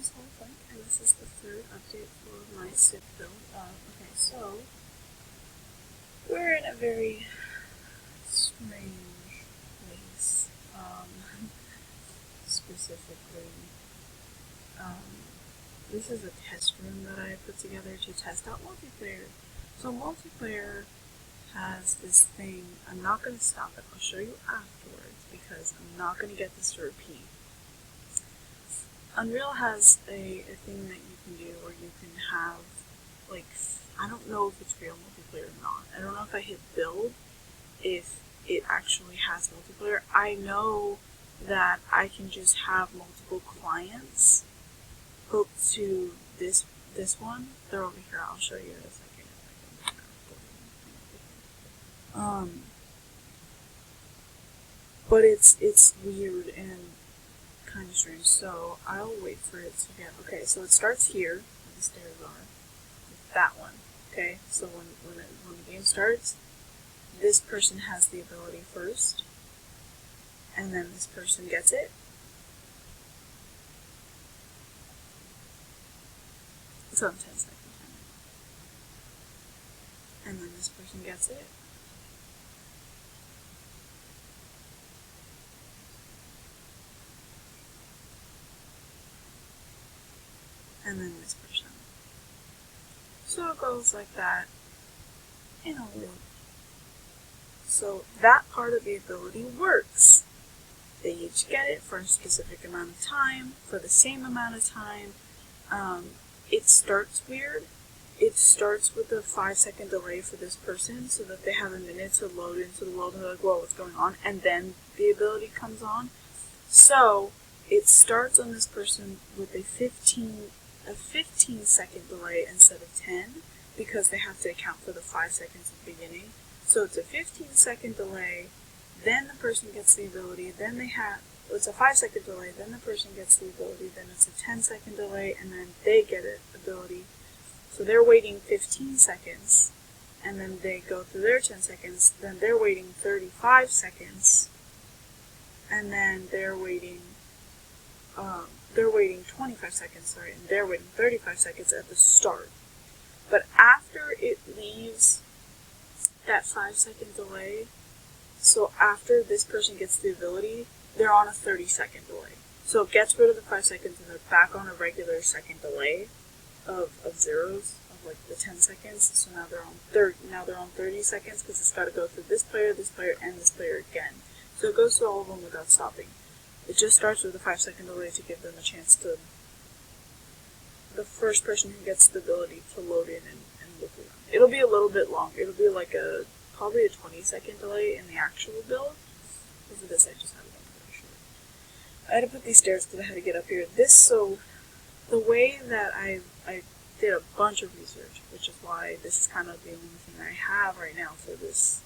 is Holflink, and this is the third update for my Civ build. Okay, so we're in a very strange place. Specifically, this is a test room that I put together to test out multiplayer. So multiplayer has this thing. I'm not going to stop it. I'll show you afterwards because I'm not going to get this to repeat. Unreal has a thing that you can do where you can have, like, I don't know if it's real multiplayer or not. I don't know if I hit build, if it actually has multiplayer. I know that I can just have multiple clients hooked to this one. They're over here. I'll show you in a second. But it's weird and kind of strange, so I'll wait for it to get. Okay, so it starts here, where the stairs are. That one. Okay, so when the game starts, this person has the ability first, and then this person gets it. It's on 10 seconds. And then this person gets it. And then this person. So it goes like that in a loop. So that part of the ability works. They each get it for a specific amount of time, for the same amount of time. It starts weird. It starts with a 5-second delay for this person so that they have a minute to load into the world and they're like, whoa, what's going on? And then the ability comes on. So it starts on this person with a 15-second delay instead of 10 because they have to account for the 5 seconds at the beginning. So it's a 15-second delay, then the person gets the ability, then it's a 5-second delay, then the person gets the ability, then it's a 10-second delay, and then they get an ability. So they're waiting 15 seconds, and then they go through their 10 seconds, then they're waiting 35 seconds, and then they're waiting 25 seconds, and they're waiting 35 seconds at the start. But after it leaves that 5-second delay, so after this person gets the ability, they're on a 30-second delay. So it gets rid of the 5 seconds and they're back on a regular second delay of zeros, of like the 10 seconds. So now they're on 30 seconds because it's got to go through this player, and this player again. So it goes through all of them without stopping. It just starts with a 5-second delay to give them a chance to, the first person who gets the ability to load in and look around. It'll be a little bit long. It'll be like probably a 20-second delay in the actual build. For this, I just had it on very short. I had to put these stairs because I had to get up here. So the way that I did a bunch of research, which is why this is kind of the only thing I have right now for this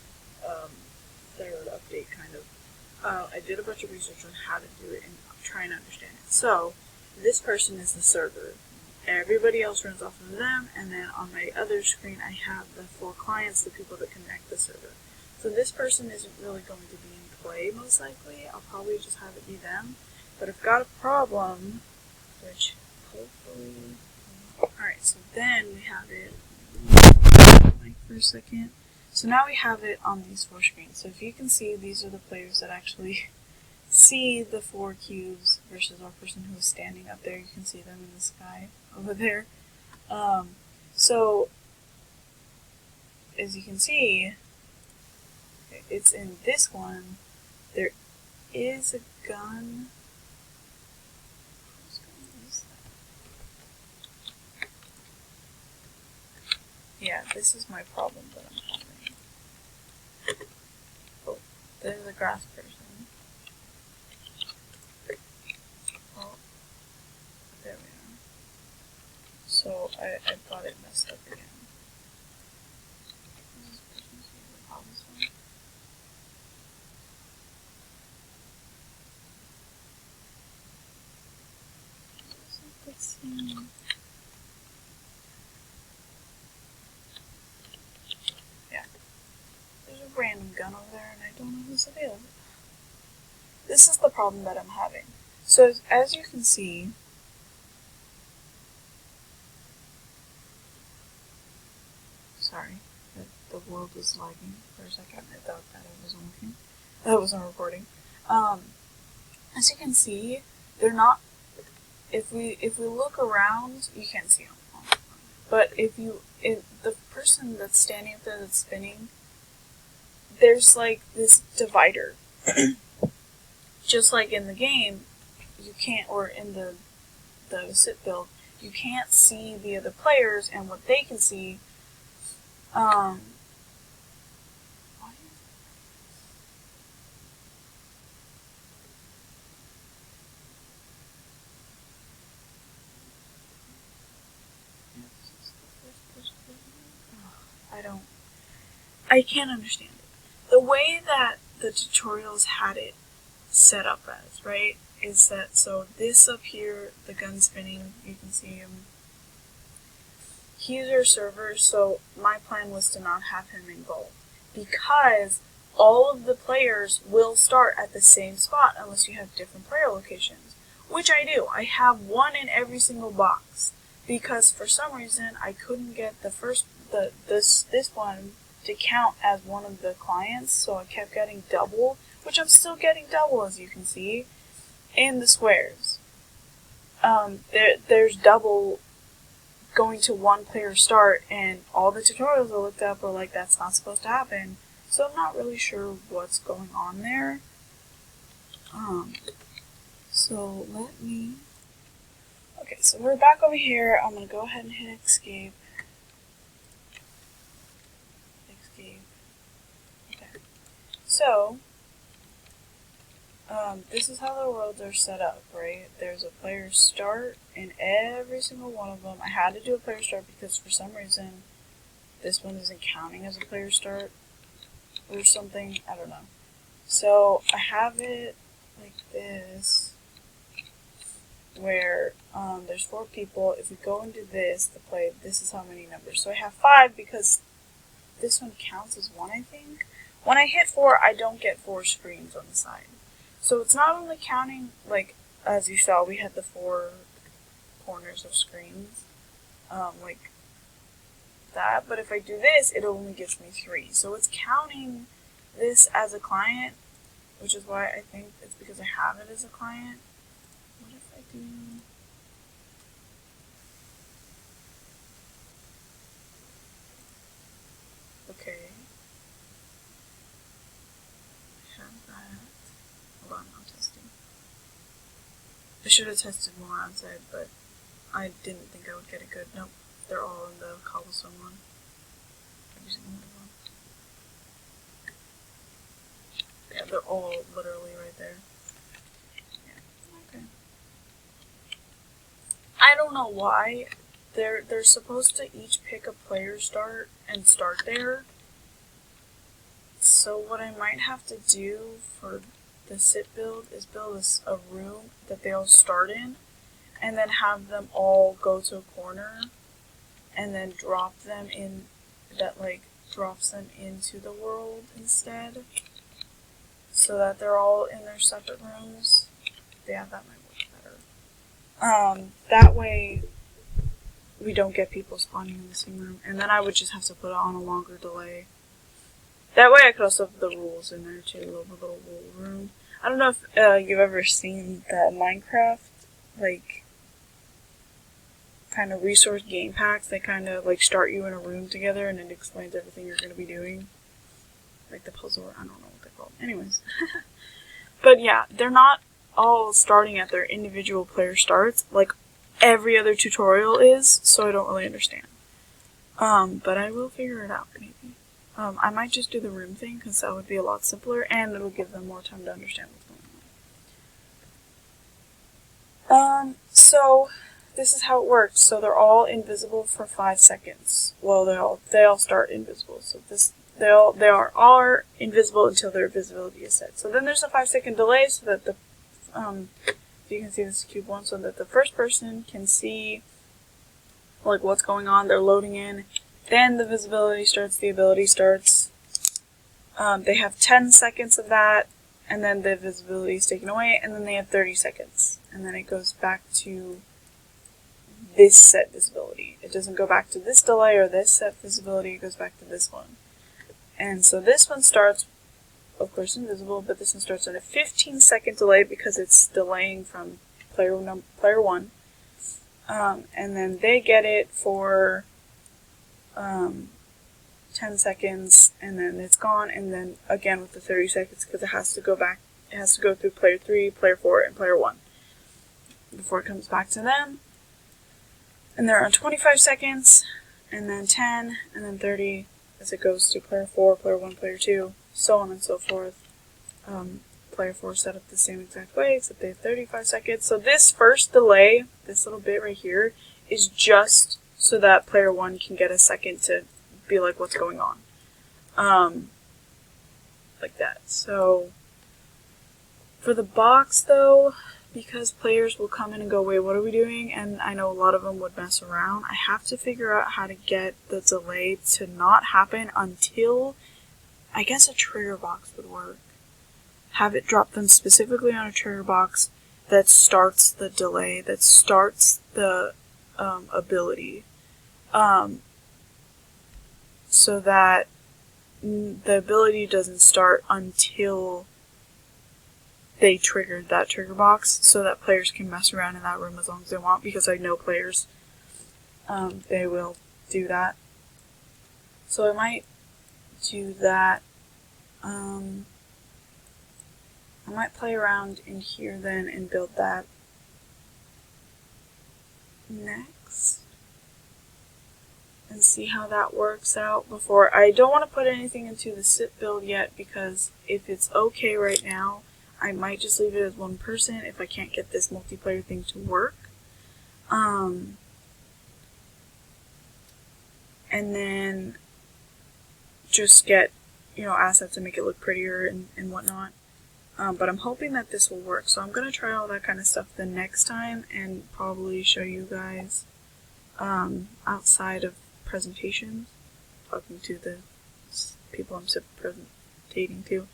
third update, kind of. I did a bunch of research on how to do it and trying to understand it. So this person is the server. Everybody else runs off of them, and then on my other screen I have the 4 clients, the people that connect the server. So this person isn't really going to be in play, most likely. I'll probably just have it be them. But I've got a problem, which hopefully... Alright, so then we have it... Like for a second. So now we have it on these 4 screens. So if you can see, these are the players that actually see the 4 cubes versus our person who is standing up there. You can see them in the sky over there. So as you can see, it's in this one. There is a gun. Whose gun is that? Yeah, this is my problem that I'm having. Oh, there's a grass person. Oh, there we are. So I've got it messed up again. Let's see. Yeah. There's a random gun over there and I don't know who's available. This is the problem that I'm having. So as you can see, Sorry, the world was lagging for a second. I thought that it wasn't working. That wasn't recording. As you can see, they're not. If we look around, you can't see them. But if the person that's standing up there that's spinning, there's like this divider. Just like in the game, you can't, or in the sit build, you can't see the other players and what they can see. I can't understand it. The way that the tutorials had it set up as, right, is that, so this up here, the gun spinning, you can see him. He's your server, so my plan was to not have him involved, because all of the players will start at the same spot unless you have different player locations, which I do. I have one in every single box, because for some reason I couldn't get this one to count as one of the clients, so I kept getting double, which I'm still getting double, as you can see, in the squares. There's double going to one player start, and all the tutorials I looked up were like, that's not supposed to happen, so I'm not really sure what's going on there. So let me... Okay, so we're back over here. I'm going to go ahead and hit escape. Okay. So, this is how the worlds are set up, right? There's a player start in every single one of them. I had to do a player start because for some reason this one isn't counting as a player start or something. I don't know. So I have it like this, where there's 4 people. If we go into this to play, this is how many numbers. So I have 5 because this one counts as 1, I think. When I hit 4, I don't get 4 screens on the side. So it's not only counting, like, as you saw, we had the 4 corners of screens, like that, but if I do this, it only gives me 3. So it's counting this as a client, which is why I think it's because I have it as a client. What if I do... Okay. Have that. Hold on, I'm testing. I should have tested more outside, but I didn't think I would get it good. Nope, they're all in the cobblestone one. Every single one of them. Yeah, they're all literally right there. Yeah, okay. I don't know why. They're supposed to each pick a player start and start there. So what I might have to do for the sit build is build a room that they all start in, and then have them all go to a corner, and then drop them in, that like drops them into the world instead, so that they're all in their separate rooms. Yeah, that might work better. That way we don't get people spawning in the same room, and then I would just have to put it on a longer delay. That way I could also have the rules in there too, the little rule room. I don't know if you've ever seen the Minecraft, like, kind of resource game packs. They kind of, like, start you in a room together and it explains everything you're going to be doing. Like the puzzle, I don't know what they're called. Anyways. But yeah, they're not all starting at their individual player starts, like every other tutorial is, so I don't really understand. But I will figure it out, maybe. I might just do the room thing, because that would be a lot simpler, and it'll give them more time to understand what's going on. So, this is how it works. So they're all invisible for 5 seconds. Well, they all start invisible, so they are invisible until their visibility is set. So then there's a 5-second delay, so that the, you can see this cube 1, so that the first person can see, like, what's going on, they're loading in. Then the visibility starts, the ability starts. They have 10 seconds of that, and then the visibility is taken away, and then they have 30 seconds. And then it goes back to this set visibility. It doesn't go back to this delay or this set visibility, it goes back to this one. And so this one starts, of course, invisible, but this one starts at a 15-second delay because it's delaying from player 1. And then they get it for 10 seconds, and then it's gone, and then again with the 30 seconds because it has to go back. It has to go through player 3, player 4, and player 1 before it comes back to them. And they're on 25 seconds, and then 10, and then 30 as it goes to player 4, player 1, player 2, so on and so forth. Player 4 set up the same exact way, except they have 35 seconds. So this first delay, this little bit right here, is just so that player 1 can get a second to be like, what's going on? Like that. So for the box, though, because players will come in and go, wait, what are we doing? And I know a lot of them would mess around. I have to figure out how to get the delay to not happen until, I guess, a trigger box would work. Have it drop them specifically on a trigger box that starts the delay, that starts the ability, so that the ability doesn't start until they triggered that trigger box, so that players can mess around in that room as long as they want, because I know players, they will do that. So I might do that. I might play around in here then and build that next and see how that works out before. I don't want to put anything into the SIP build yet, because if it's okay right now, I might just leave it as one person if I can't get this multiplayer thing to work. And then just get, assets to make it look prettier and whatnot. But I'm hoping that this will work. So I'm going to try all that kind of stuff the next time and probably show you guys outside of presentations, talking to the people I'm presentating to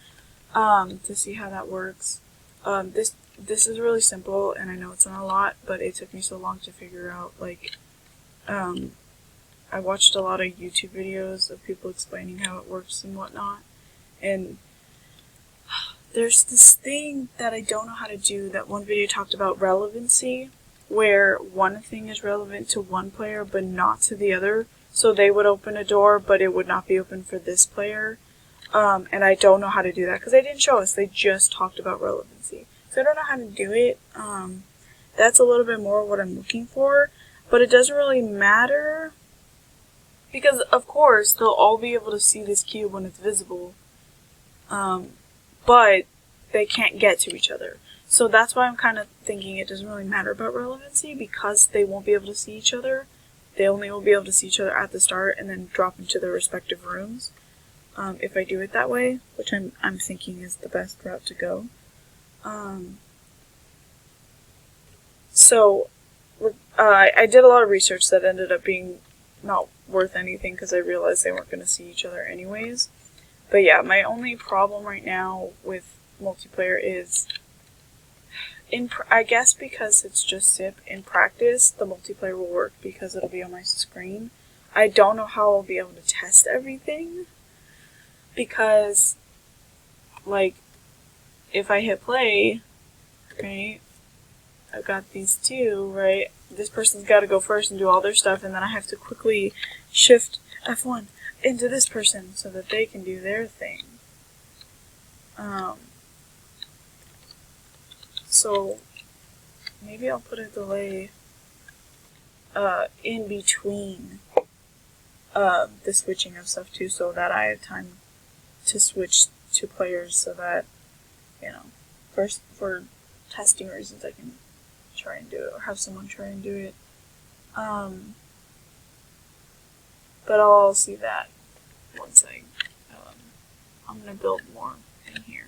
see how that works. This is really simple, and I know it's not a lot, but it took me so long to figure out. I watched a lot of YouTube videos of people explaining how it works and whatnot, and there's this thing that I don't know how to do. That one video talked about relevancy, where one thing is relevant to one player but not to the other. So they would open a door, but it would not be open for this player. And I don't know how to do that because they didn't show us. They just talked about relevancy. So I don't know how to do it. That's a little bit more what I'm looking for, but it doesn't really matter because, of course, they'll all be able to see this cube when it's visible. But they can't get to each other. So that's why I'm kind of thinking it doesn't really matter about relevancy, because they won't be able to see each other. They only will be able to see each other at the start and then drop into their respective rooms. If I do it that way, which I'm thinking is the best route to go. So I did a lot of research that ended up being not worth anything because I realized they weren't going to see each other anyways. But yeah, my only problem right now with multiplayer is, I guess because it's just SIP, in practice, the multiplayer will work because it'll be on my screen. I don't know how I'll be able to test everything, because, if I hit play, right, I've got these two, right, this person's got to go first and do all their stuff, and then I have to quickly shift F1 into this person so that they can do their thing. So maybe I'll put a delay in between the switching of stuff too, so that I have time to switch to players, so that, first for testing reasons I can try and do it, or have someone try and do it. But I'll see that once I'm going to build more in here.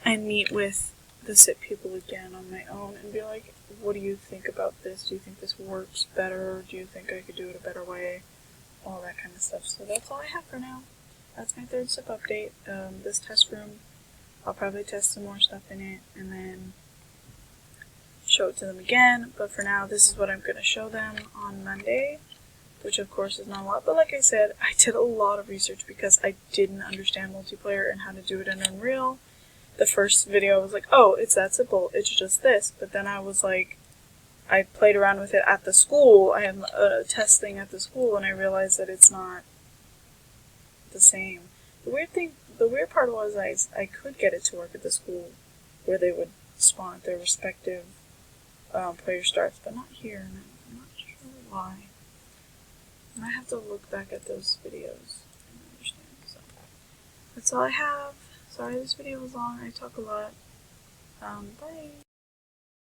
And meet with the SIP people again on my own and be like, what do you think about this? Do you think this works better? Do you think I could do it a better way? All that kind of stuff. So that's all I have for now. That's my third SIP update. This test room, I'll probably test some more stuff in it, and then show it to them again, but for now this is what I'm going to show them on Monday, which of course is not a lot, but like I said, I did a lot of research because I didn't understand multiplayer and how to do it in Unreal. The first video I was like, oh, it's that simple, it's just this, but then I was like, I played around with it at the school, I had a test thing at the school, and I realized that it's not the same. The weird part was I could get it to work at the school where they would spawn at their respective player starts, but not here, and I'm not sure why. And I have to look back at those videos and understand. So that's all I have. Sorry this video was long, I talk a lot. Bye!